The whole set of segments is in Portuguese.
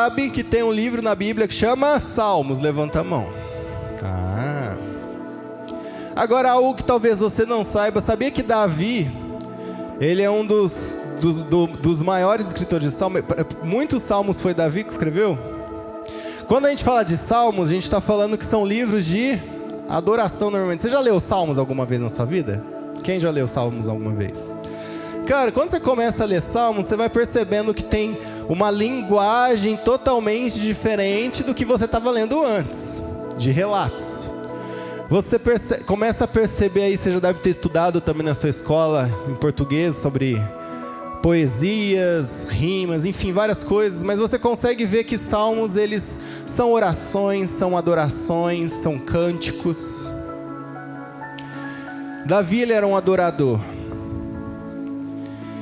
sabe que tem um livro na Bíblia que chama Salmos? Levanta a mão. Agora, algo que talvez você não saiba, sabia que Davi, ele é um dos maiores escritores de Salmos? Muitos Salmos foi Davi que escreveu? Quando a gente fala de Salmos, a gente está falando que são livros de adoração normalmente. Você já leu Salmos alguma vez na sua vida? Quem já leu Salmos alguma vez? Cara, quando você começa a ler Salmos, você vai percebendo que tem uma linguagem totalmente diferente do que você estava lendo antes, de relatos. Você começa a perceber aí, você já deve ter estudado também na sua escola, em português, sobre poesias, rimas, enfim, várias coisas, mas você consegue ver que Salmos, eles são orações, são adorações, são cânticos. Davi, ele era um adorador.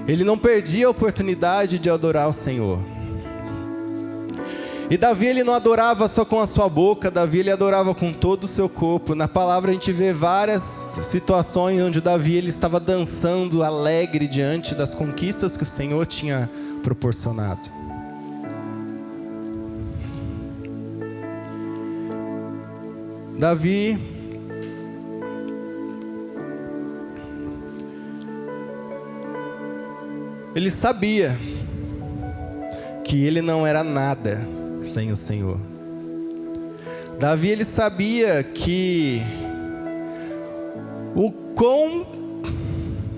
Ele não perdia a oportunidade de adorar o Senhor. E Davi, ele não adorava só com a sua boca, Davi, ele adorava com todo o seu corpo. Na palavra a gente vê várias situações onde Davi, ele estava dançando alegre diante das conquistas que o Senhor tinha proporcionado. Davi, ele sabia que ele não era nada sem o Senhor. Davi, ele sabia que o quão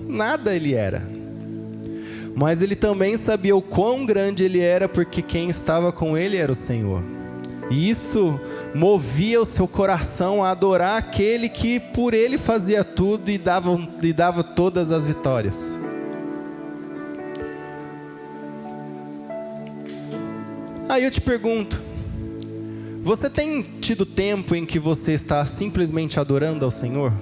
nada ele era, mas ele também sabia o quão grande ele era, porque quem estava com ele era o Senhor. E isso movia o seu coração a adorar aquele que por ele fazia tudo e dava todas as vitórias. Aí eu te pergunto, você tem tido tempo em que você está simplesmente adorando ao Senhor?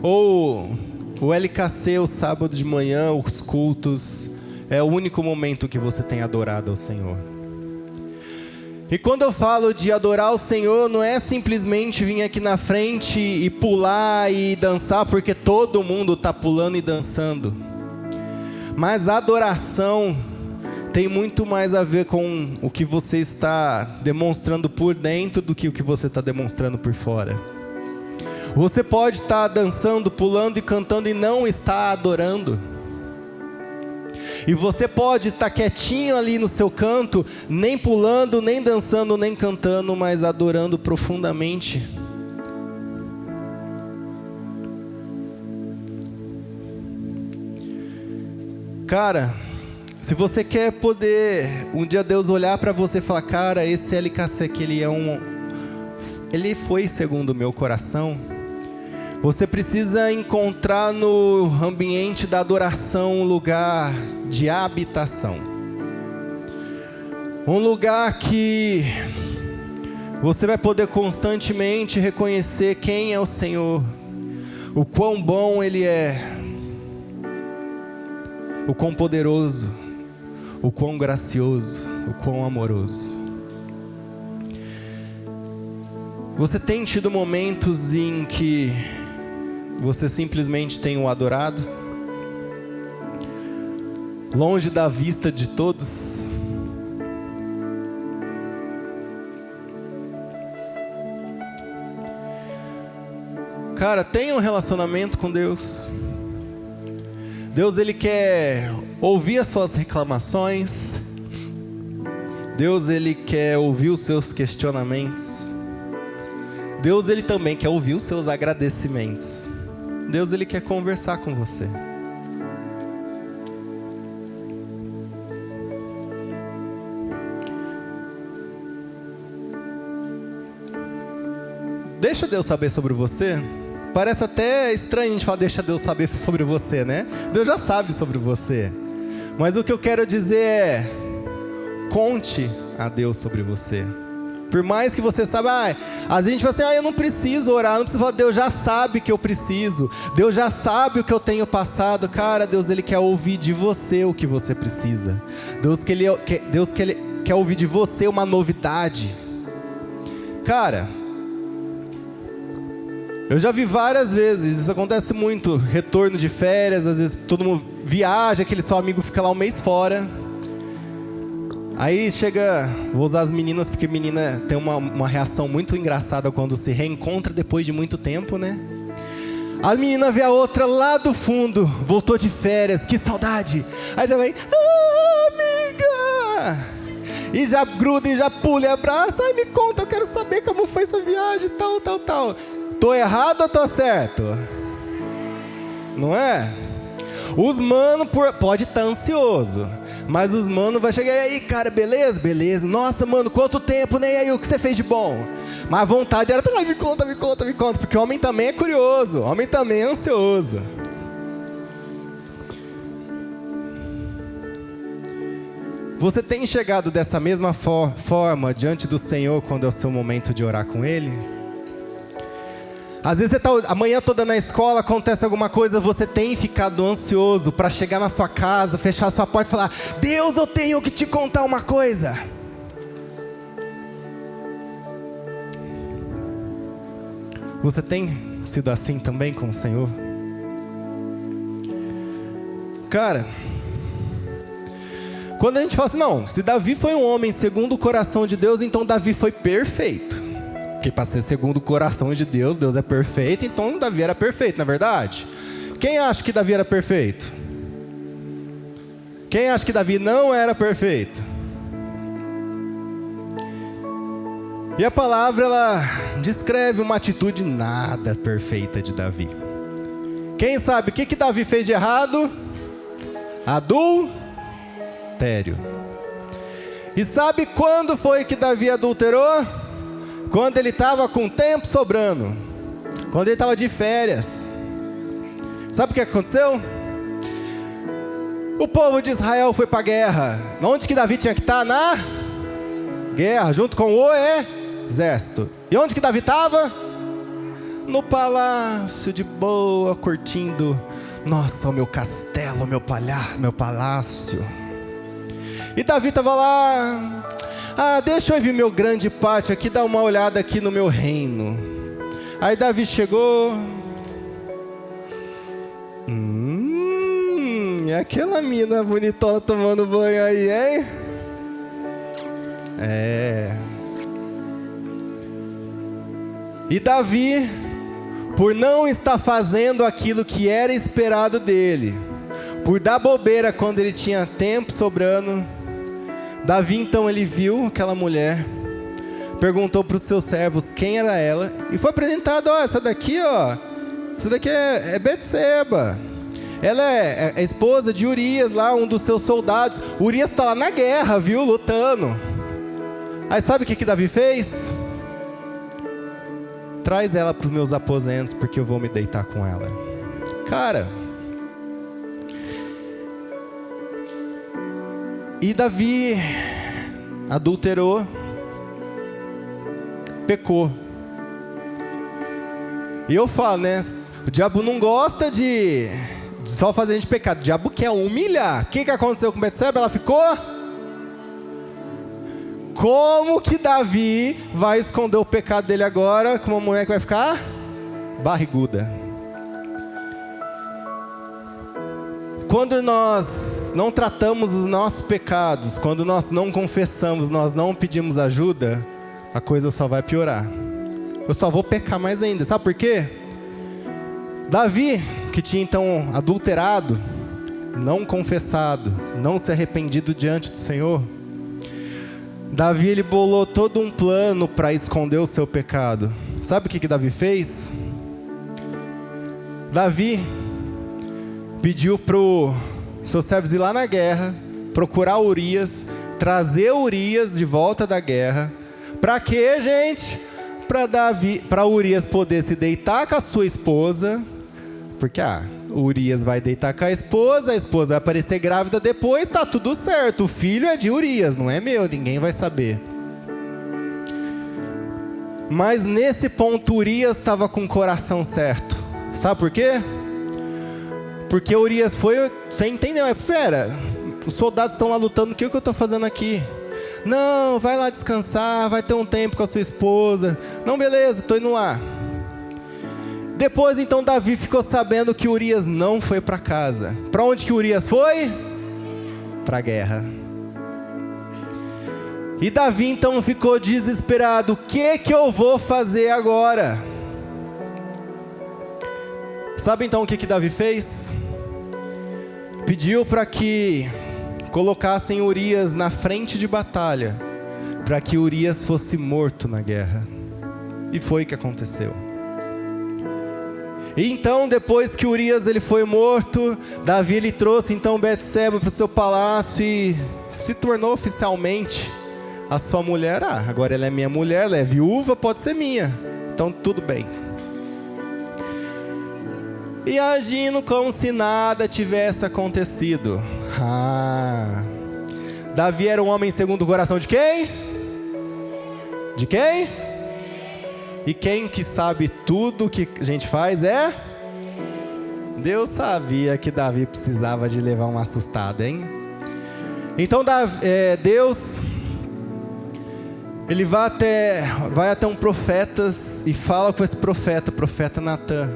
Ou o LKC, o sábado de manhã, os cultos, é o único momento que você tem adorado ao Senhor? E quando eu falo de adorar o Senhor, não é simplesmente vir aqui na frente e pular e dançar, porque todo mundo está pulando e dançando. Mas a adoração tem muito mais a ver com o que você está demonstrando por dentro do que o que você está demonstrando por fora. Você pode estar dançando, pulando e cantando e não estar adorando. E você pode estar quietinho ali no seu canto, nem pulando, nem dançando, nem cantando, mas adorando profundamente. Cara, se você quer poder um dia Deus olhar para você e falar, cara, esse LKC aqui, ele foi segundo o meu coração, você precisa encontrar no ambiente da adoração um lugar de habitação. Um lugar que você vai poder constantemente reconhecer quem é o Senhor, o quão bom Ele é, o quão poderoso, o quão gracioso, o quão amoroso. Você tem tido momentos em que você simplesmente tem o adorado, longe da vista de todos? Cara, tenha um relacionamento com Deus. Deus, Ele quer ouvir as suas reclamações. Deus, Ele quer ouvir os seus questionamentos. Deus, Ele também quer ouvir os seus agradecimentos. Deus, Ele quer conversar com você. Deixa Deus saber sobre você. Parece até estranho a gente falar, deixa Deus saber sobre você, né? Deus já sabe sobre você. Mas o que eu quero dizer é, conte a Deus sobre você. Por mais que você saiba, às vezes a gente fala assim, eu não preciso orar, não preciso falar, Deus já sabe que eu preciso, Deus já sabe o que eu tenho passado. Cara, Deus, Ele quer ouvir de você o que você precisa. Deus quer ouvir de você uma novidade. Cara, eu já vi várias vezes, isso acontece muito, retorno de férias, às vezes todo mundo viaja, aquele seu amigo fica lá um mês fora. Aí chega, vou usar as meninas porque menina tem uma reação muito engraçada quando se reencontra depois de muito tempo, né? A menina vê a outra lá do fundo, voltou de férias, que saudade. Aí já vem, amiga! E já gruda e já pula e abraça. Ai, me conta, eu quero saber como foi sua viagem, tal. Tô errado ou tô certo? Não é? Os mano pode estar ansioso, mas os mano vai chegar, e aí, cara, beleza? Beleza. Nossa, mano, quanto tempo, né? E aí, o que você fez de bom? Mas a vontade era, me conta. Porque o homem também é curioso, o homem também é ansioso. Você tem chegado dessa mesma forma diante do Senhor quando é o seu momento de orar com Ele? Às vezes você está a manhã toda na escola, acontece alguma coisa, você tem ficado ansioso para chegar na sua casa, fechar a sua porta e falar: Deus, eu tenho que te contar uma coisa. Você tem sido assim também com o Senhor? Cara, quando a gente fala assim, não, se Davi foi um homem segundo o coração de Deus, então Davi foi perfeito. Porque para ser segundo o coração de Deus, Deus é perfeito, então Davi era perfeito, não é verdade? Quem acha que Davi era perfeito? Quem acha que Davi não era perfeito? E a palavra, ela descreve uma atitude nada perfeita de Davi. Quem sabe o que Davi fez de errado? Adultério. E sabe quando foi que Davi adulterou? Quando ele estava com tempo sobrando. Quando ele estava de férias. Sabe o que aconteceu? O povo de Israel foi para a guerra. Onde que Davi tinha que estar? Na guerra, junto com o exército. E onde que Davi estava? No palácio, de boa, curtindo. Nossa, o meu castelo, meu palácio. E Davi estava lá. Deixa eu ver meu grande pátio aqui, dar uma olhada aqui no meu reino. Aí Davi chegou. É aquela mina bonitona tomando banho aí, hein? E Davi, por não estar fazendo aquilo que era esperado dele, por dar bobeira quando ele tinha tempo sobrando, Davi então ele viu aquela mulher, perguntou para os seus servos quem era ela, e foi apresentado, essa daqui é Betseba. Ela é a esposa de Urias lá, um dos seus soldados. Urias está lá na guerra, viu, lutando. Aí sabe o que Davi fez? Traz ela para os meus aposentos, porque eu vou me deitar com ela. Cara, e Davi adulterou, pecou. E eu falo, né? O diabo não gosta de só fazer a gente pecar. O diabo quer humilhar. O que aconteceu com Betseba? Ela ficou... Como que Davi vai esconder o pecado dele agora com uma mulher que vai ficar barriguda? Quando nós não tratamos os nossos pecados, quando nós não confessamos, nós não pedimos ajuda, a coisa só vai piorar. Eu só vou pecar mais ainda. Sabe por quê? Davi, que tinha então adulterado, não confessado, não se arrependido diante do Senhor, Davi, ele bolou todo um plano para esconder o seu pecado. Sabe o que Davi fez? Davi pediu para os seus servos ir lá na guerra, procurar Urias, trazer Urias de volta da guerra. Para quê, gente? Para Urias poder se deitar com a sua esposa, porque Urias vai deitar com a esposa vai aparecer grávida depois, tá tudo certo, o filho é de Urias, não é meu, ninguém vai saber. Mas nesse ponto Urias estava com o coração certo. Sabe por quê? Porque Urias foi, você entendeu? Pera, os soldados estão lá lutando, o que eu estou fazendo aqui? Não, vai lá descansar, vai ter um tempo com a sua esposa. Não, beleza, estou indo lá. Depois então Davi ficou sabendo que Urias não foi para casa. Para onde que Urias foi? Para a guerra. E Davi então ficou desesperado. O que eu vou fazer agora? Sabe então o que Davi fez? Pediu para que colocassem Urias na frente de batalha, para que Urias fosse morto na guerra. E foi o que aconteceu. E então, depois que Urias ele foi morto, Davi ele trouxe então Betseba para o seu palácio e se tornou oficialmente a sua mulher. Agora ela é minha mulher, ela é viúva, pode ser minha. Então tudo bem. E agindo como se nada tivesse acontecido. Davi era um homem segundo o coração de quem? De quem? E quem que sabe tudo que a gente faz é? Deus sabia que Davi precisava de levar uma assustada, hein? Então Deus, ele vai até um profeta e fala com esse profeta, o profeta Natã.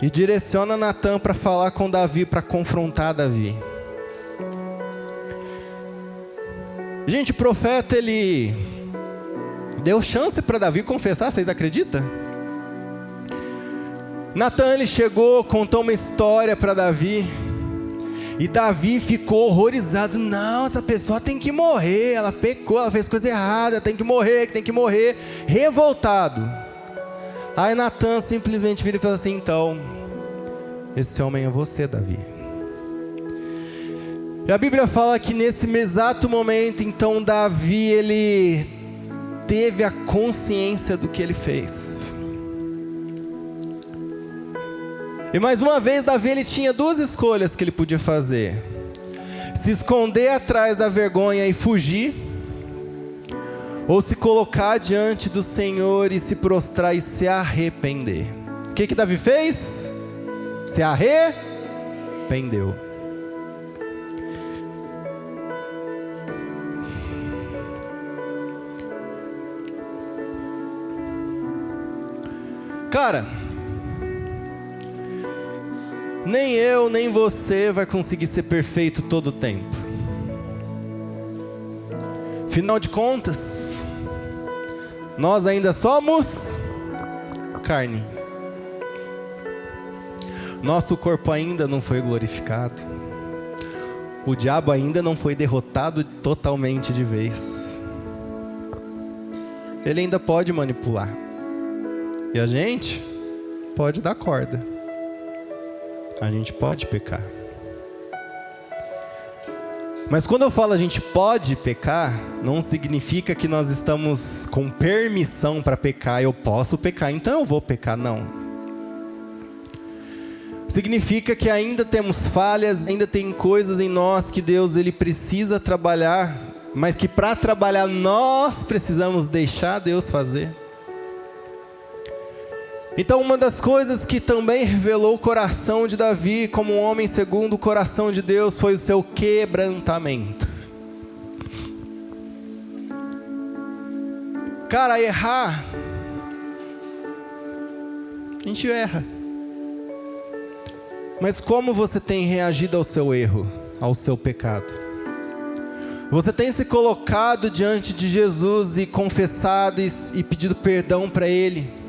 E direciona Natã para falar com Davi, para confrontar Davi. Gente, o profeta ele deu chance para Davi confessar, vocês acreditam? Natã ele chegou, contou uma história para Davi. E Davi ficou horrorizado. Não, essa pessoa tem que morrer. Ela pecou, ela fez coisa errada, tem que morrer. Revoltado. Aí Natã simplesmente vira e fala assim: então, esse homem é você, Davi. E a Bíblia fala que nesse exato momento, então Davi, ele teve a consciência do que ele fez. E mais uma vez, Davi ele tinha duas escolhas que ele podia fazer: se esconder atrás da vergonha e fugir, ou se colocar diante do Senhor e se prostrar e se arrepender. O que Davi fez? Se arrependeu. Cara, nem eu, nem você vai conseguir ser perfeito todo o tempo. Afinal de contas, nós ainda somos carne. Nosso corpo ainda não foi glorificado. O diabo ainda não foi derrotado totalmente de vez. Ele ainda pode manipular. E a gente pode dar corda. A gente pode pecar. Mas quando eu falo a gente pode pecar, não significa que nós estamos com permissão para pecar. Eu posso pecar, então eu vou pecar. Não. Significa que ainda temos falhas, ainda tem coisas em nós que Deus ele precisa trabalhar, mas que para trabalhar nós precisamos deixar Deus fazer. Então uma das coisas que também revelou o coração de Davi como um homem segundo o coração de Deus foi o seu quebrantamento. Cara, errar, a gente erra. Mas como você tem reagido ao seu erro, ao seu pecado? Você tem se colocado diante de Jesus e confessado e pedido perdão para Ele?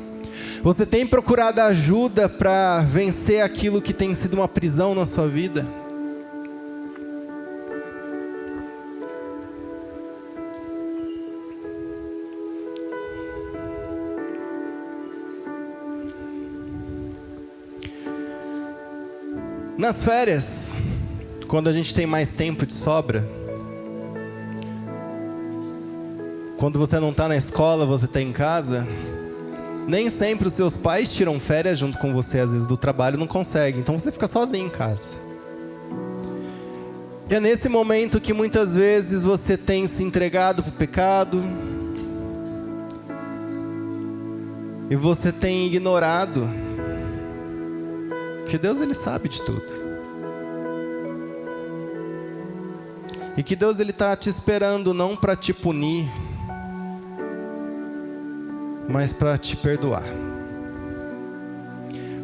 Você tem procurado ajuda para vencer aquilo que tem sido uma prisão na sua vida? Nas férias, quando a gente tem mais tempo de sobra, quando você não está na escola, você está em casa, nem sempre os seus pais tiram férias junto com você, às vezes do trabalho não conseguem, então você fica sozinho em casa. E é nesse momento que muitas vezes você tem se entregado para o pecado, e você tem ignorado que Deus ele sabe de tudo. E que Deus ele está te esperando não para te punir, mas para te perdoar.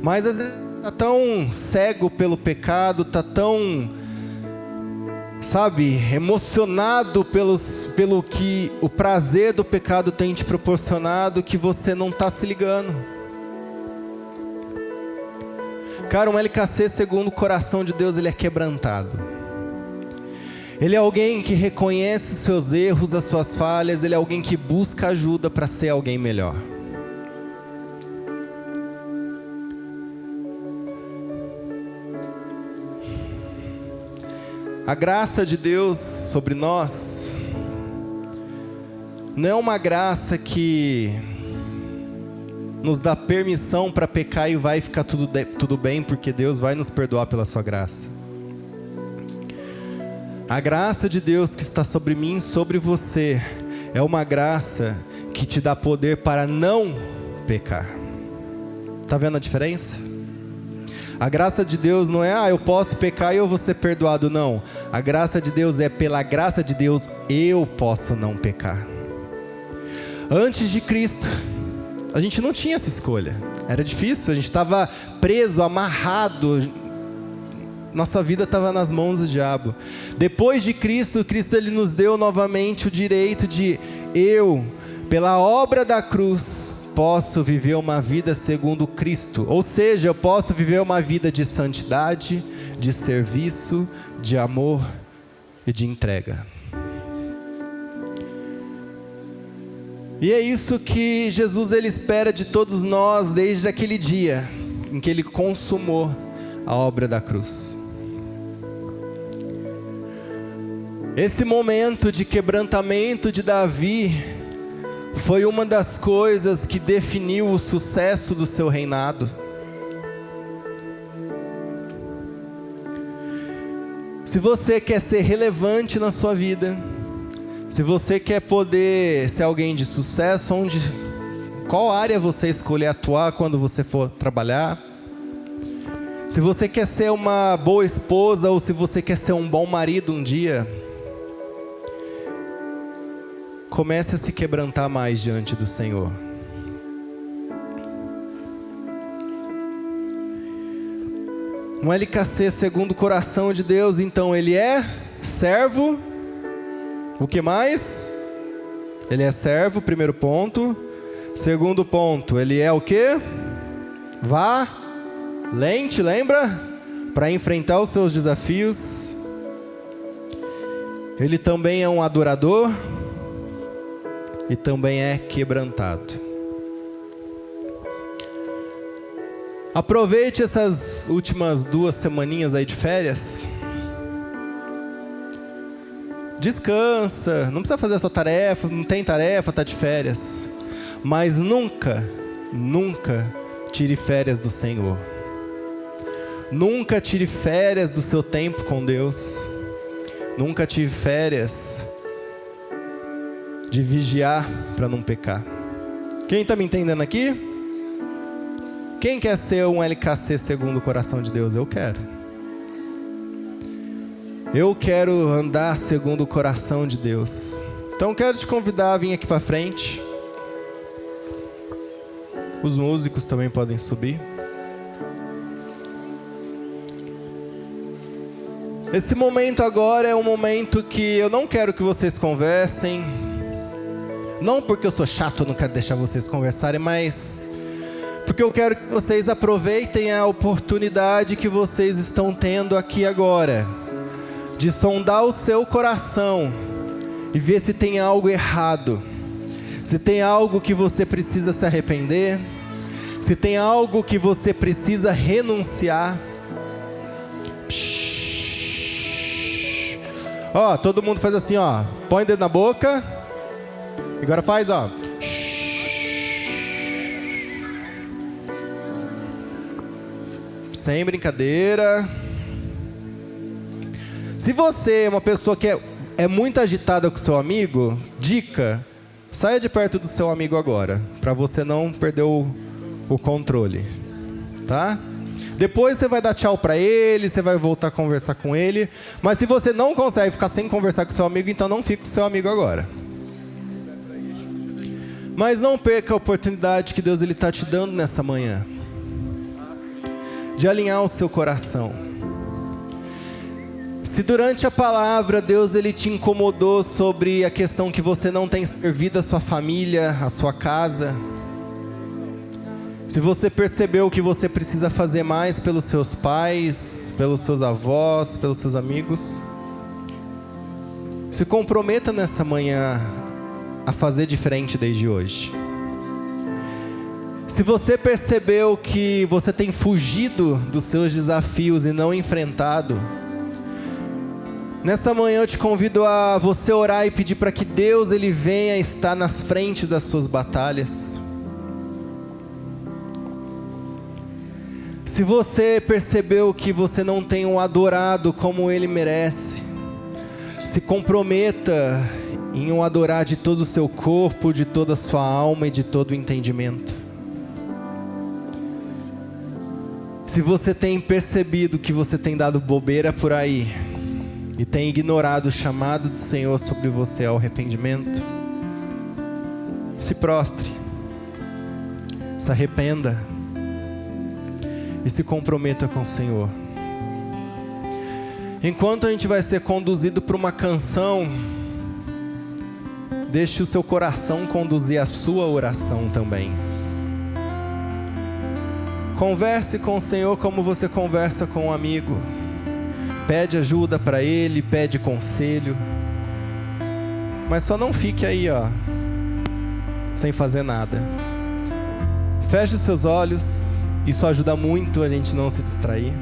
Mas às vezes está tão cego pelo pecado, está tão, emocionado pelo que o prazer do pecado tem te proporcionado que você não está se ligando. Cara, um LKC segundo o coração de Deus, ele é quebrantado. Ele é alguém que reconhece os seus erros, as suas falhas. Ele é alguém que busca ajuda para ser alguém melhor. A graça de Deus sobre nós não é uma graça que nos dá permissão para pecar e vai ficar tudo bem, porque Deus vai nos perdoar pela sua graça. A graça de Deus que está sobre mim, sobre você, é uma graça que te dá poder para não pecar. Está vendo a diferença? A graça de Deus não é, eu posso pecar e eu vou ser perdoado, não. A graça de Deus é, pela graça de Deus, eu posso não pecar. Antes de Cristo, a gente não tinha essa escolha. Era difícil, a gente estava preso, amarrado. Nossa vida estava nas mãos do diabo. Depois de Cristo, ele nos deu novamente o direito de pela obra da cruz, posso viver uma vida segundo Cristo. Ou seja, eu posso viver uma vida de santidade, de serviço, de amor e de entrega. E é isso que Jesus ele espera de todos nós desde aquele dia em que ele consumou a obra da cruz. Esse momento de quebrantamento de Davi foi uma das coisas que definiu o sucesso do seu reinado. Se você quer ser relevante na sua vida, se você quer poder ser alguém de sucesso, qual área você escolher atuar quando você for trabalhar? Se você quer ser uma boa esposa ou se você quer ser um bom marido um dia, comece a se quebrantar mais diante do Senhor. Um LKC segundo o coração de Deus, então ele é servo. O que mais? Ele é servo, primeiro ponto. Segundo ponto, ele é o quê? Valente, lembra? Para enfrentar os seus desafios. Ele também é um adorador. E também é quebrantado. Aproveite essas últimas 2 semaninhas aí de férias. Descansa, não precisa fazer a sua tarefa, não tem tarefa, tá de férias. Mas nunca tire férias do Senhor. Nunca tire férias do seu tempo com Deus. Nunca tire férias de vigiar para não pecar. Quem está me entendendo aqui? Quem quer ser um LKC segundo o coração de Deus? Eu quero. Eu quero andar segundo o coração de Deus. Então quero te convidar a vir aqui para frente. Os músicos também podem subir. Esse momento agora é um momento que eu não quero que vocês conversem. Não porque eu sou chato, eu não quero deixar vocês conversarem, mas porque eu quero que vocês aproveitem a oportunidade que vocês estão tendo aqui agora, de sondar o seu coração e ver se tem algo errado, se tem algo que você precisa se arrepender, se tem algo que você precisa renunciar. Ó, todo mundo faz assim, ó, põe o dedo na boca. Agora faz, ó. Sem brincadeira. Se você é uma pessoa que é muito agitada com seu amigo, dica, saia de perto do seu amigo agora, para você não perder o controle, tá? Depois você vai dar tchau para ele, você vai voltar a conversar com ele, mas se você não consegue ficar sem conversar com seu amigo, então não fique com seu amigo agora. Mas não perca a oportunidade que Deus está te dando nessa manhã, de alinhar o seu coração. Se durante a palavra Deus ele te incomodou sobre a questão que você não tem servido a sua família, a sua casa, se você percebeu que você precisa fazer mais pelos seus pais, pelos seus avós, pelos seus amigos, se comprometa nessa manhã a fazer diferente desde hoje. Se você percebeu que você tem fugido dos seus desafios e não enfrentado, nessa manhã eu te convido a você orar e pedir para que Deus ele venha estar nas frentes das suas batalhas. Se você percebeu que você não tem o adorado como ele merece, se comprometa em o adorar de todo o seu corpo, de toda a sua alma e de todo o entendimento. Se você tem percebido que você tem dado bobeira por aí e tem ignorado o chamado do Senhor sobre você ao arrependimento, se prostre, se arrependa e se comprometa com o Senhor. Enquanto a gente vai ser conduzido por uma canção, deixe o seu coração conduzir a sua oração também. Converse com o Senhor como você conversa com um amigo. Pede ajuda para Ele, pede conselho. Mas só não fique aí, sem fazer nada. Feche os seus olhos. Isso ajuda muito a gente não se distrair.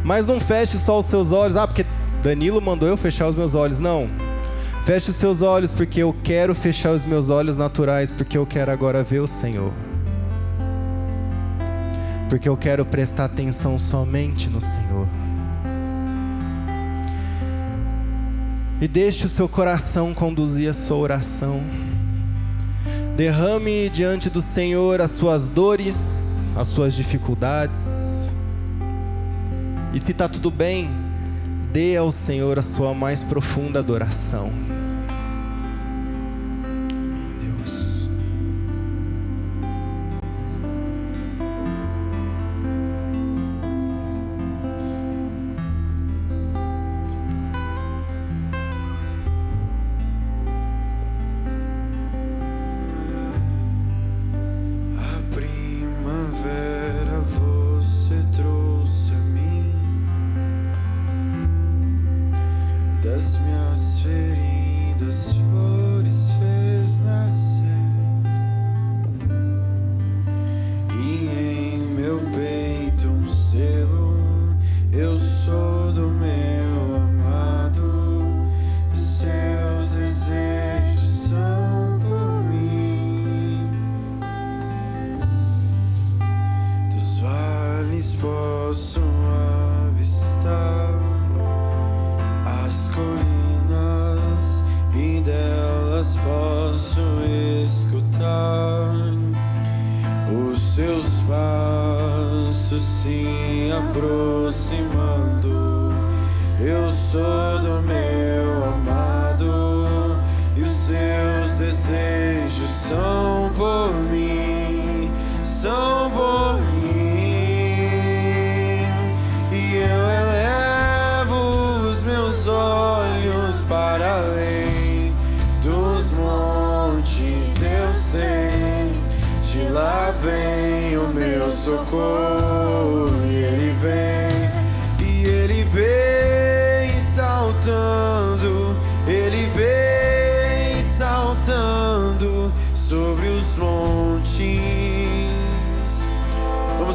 Mas não feche só os seus olhos. Porque Danilo mandou eu fechar os meus olhos. Não. Feche os seus olhos porque eu quero fechar os meus olhos naturais, porque eu quero agora ver o Senhor. Porque eu quero prestar atenção somente no Senhor. E deixe o seu coração conduzir a sua oração. Derrame diante do Senhor as suas dores, as suas dificuldades. E se está tudo bem, dê ao Senhor a sua mais profunda adoração.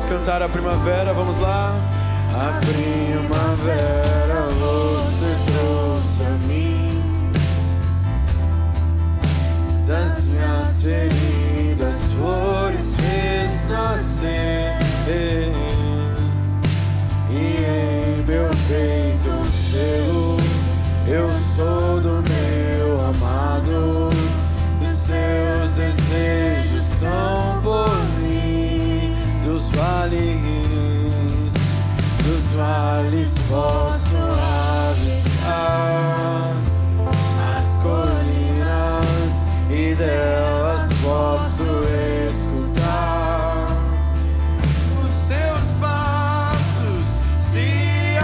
Cantar a primavera, vamos lá. A primavera você trouxe a mim, das minhas feridas flores fez nascer, e em meu peito um selo, eu sou do meu amado, e seus desejos são por mim. Dos vales posso avistar as colinas e delas posso escutar os seus passos se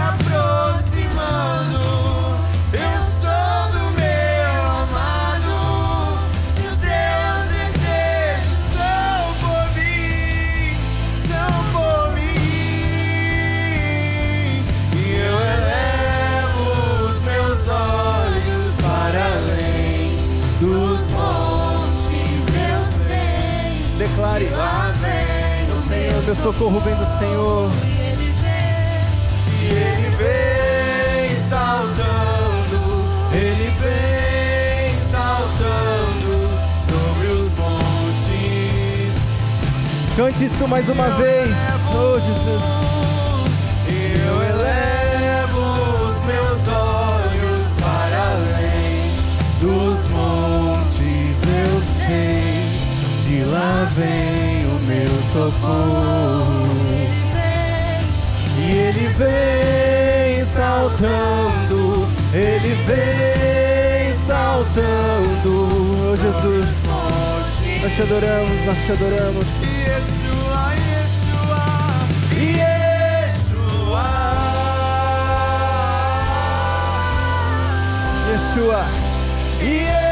declare. Lá vem o Senhor, meu socorro vem do Senhor. E Ele vem saltando, Ele vem saltando sobre os montes. Cante isso mais uma vez. Oh, Jesus. E eu elevo os meus olhos para além dos montes, eu sei, de lá vem o meu socorro. E Ele vem saltando, Ele vem saltando. Oh, Jesus. Nós te adoramos, nós te adoramos. Yeshua, Yeshua, Yeshua, Yeshua.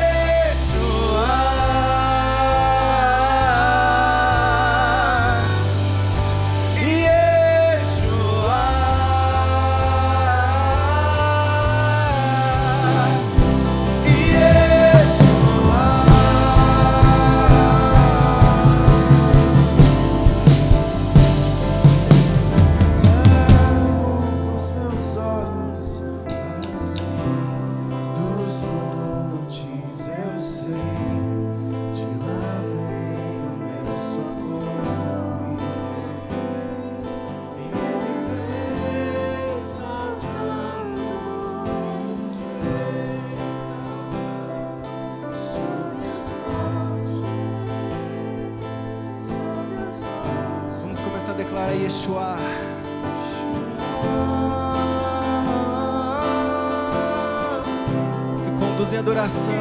Declara Yeshua. Se conduz em adoração.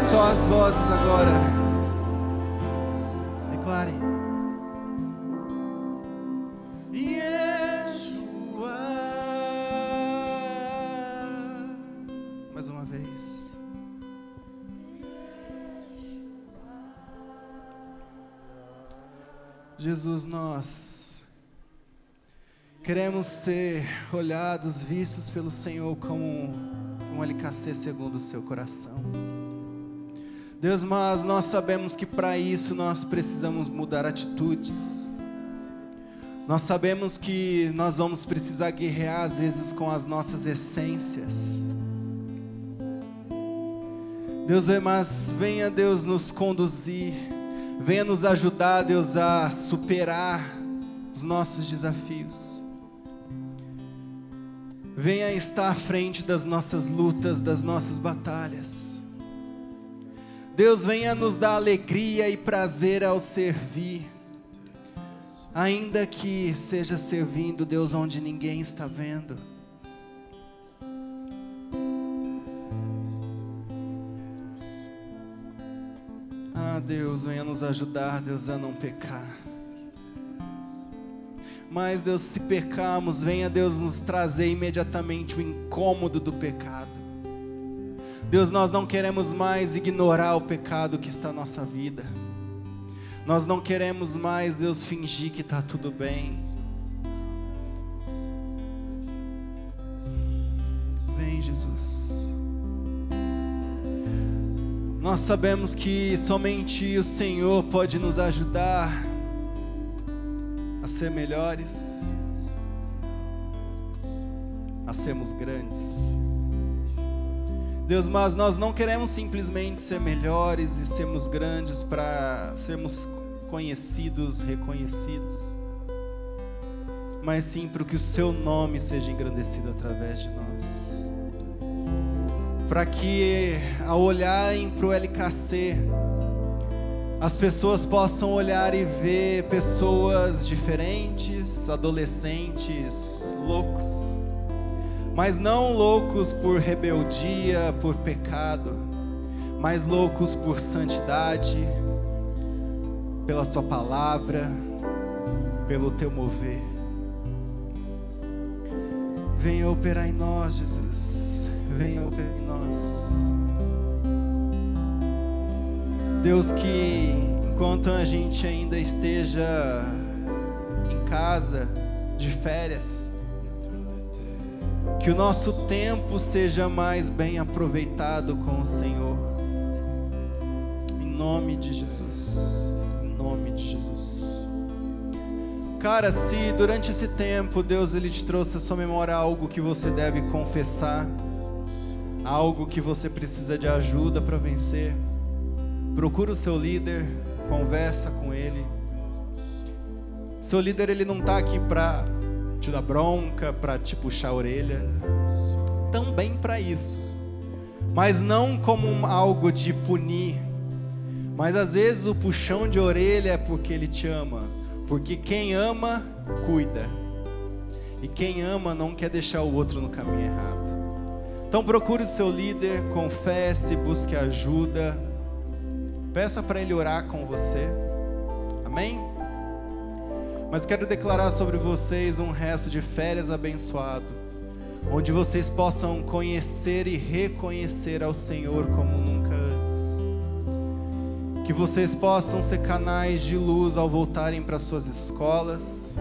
Só as vozes agora. Declare. Yeshua. Mais uma vez. Jesus, nós queremos ser olhados, vistos pelo Senhor como um alicerce segundo o seu coração. Deus, mas nós sabemos que para isso nós precisamos mudar atitudes. Nós sabemos que nós vamos precisar guerrear às vezes com as nossas essências. Deus, mas venha Deus nos conduzir, venha nos ajudar, Deus, a superar os nossos desafios. Venha estar à frente das nossas lutas, das nossas batalhas. Deus, venha nos dar alegria e prazer ao servir, ainda que seja servindo, Deus, onde ninguém está vendo. Ah, Deus, venha nos ajudar, Deus, a não pecar. Mas, Deus, se pecarmos, venha, Deus, nos trazer imediatamente o incômodo do pecado. Deus, nós não queremos mais ignorar o pecado que está na nossa vida. Nós não queremos mais, Deus, fingir que está tudo bem. Vem, Jesus. Nós sabemos que somente o Senhor pode nos ajudar a ser melhores, a sermos grandes. Deus, mas nós não queremos simplesmente ser melhores e sermos grandes para sermos conhecidos, reconhecidos, mas sim para que o Seu nome seja engrandecido através de nós. Para que ao olharem para o LKC, as pessoas possam olhar e ver pessoas diferentes, adolescentes, loucos. Mas não loucos por rebeldia, por pecado, mas loucos por santidade, pela Tua palavra, pelo Teu mover. Venha operar em nós, Jesus. Venha operar em nós. Deus, que enquanto a gente ainda esteja em casa, de férias, que o nosso tempo seja mais bem aproveitado com o Senhor. Em nome de Jesus. Em nome de Jesus. Cara, se durante esse tempo Deus ele te trouxe à sua memória algo que você deve confessar, algo que você precisa de ajuda para vencer, procura o seu líder, conversa com ele. Seu líder ele não está aqui para te dar bronca, para te puxar a orelha, também para isso, mas não como algo de punir, mas às vezes o puxão de orelha é porque ele te ama, porque quem ama, cuida, e quem ama não quer deixar o outro no caminho errado. Então procure o seu líder, confesse, busque ajuda, peça para ele orar com você, amém? Mas quero declarar sobre vocês um resto de férias abençoado, onde vocês possam conhecer e reconhecer ao Senhor como nunca antes. Que vocês possam ser canais de luz ao voltarem para suas escolas.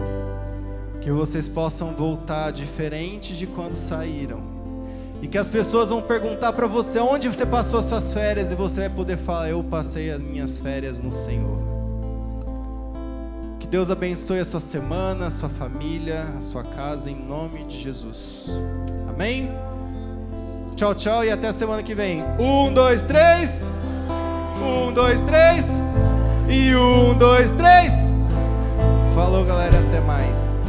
Que vocês possam voltar diferentes de quando saíram. E que as pessoas vão perguntar para você onde você passou as suas férias, e você vai poder falar: eu passei as minhas férias no Senhor. Que Deus abençoe a sua semana, a sua família, a sua casa, em nome de Jesus. Amém? Tchau, tchau e até a semana que vem. 1, 2, 3. 1, 2, 3. E 1, 2, 3. Falou, galera, até mais.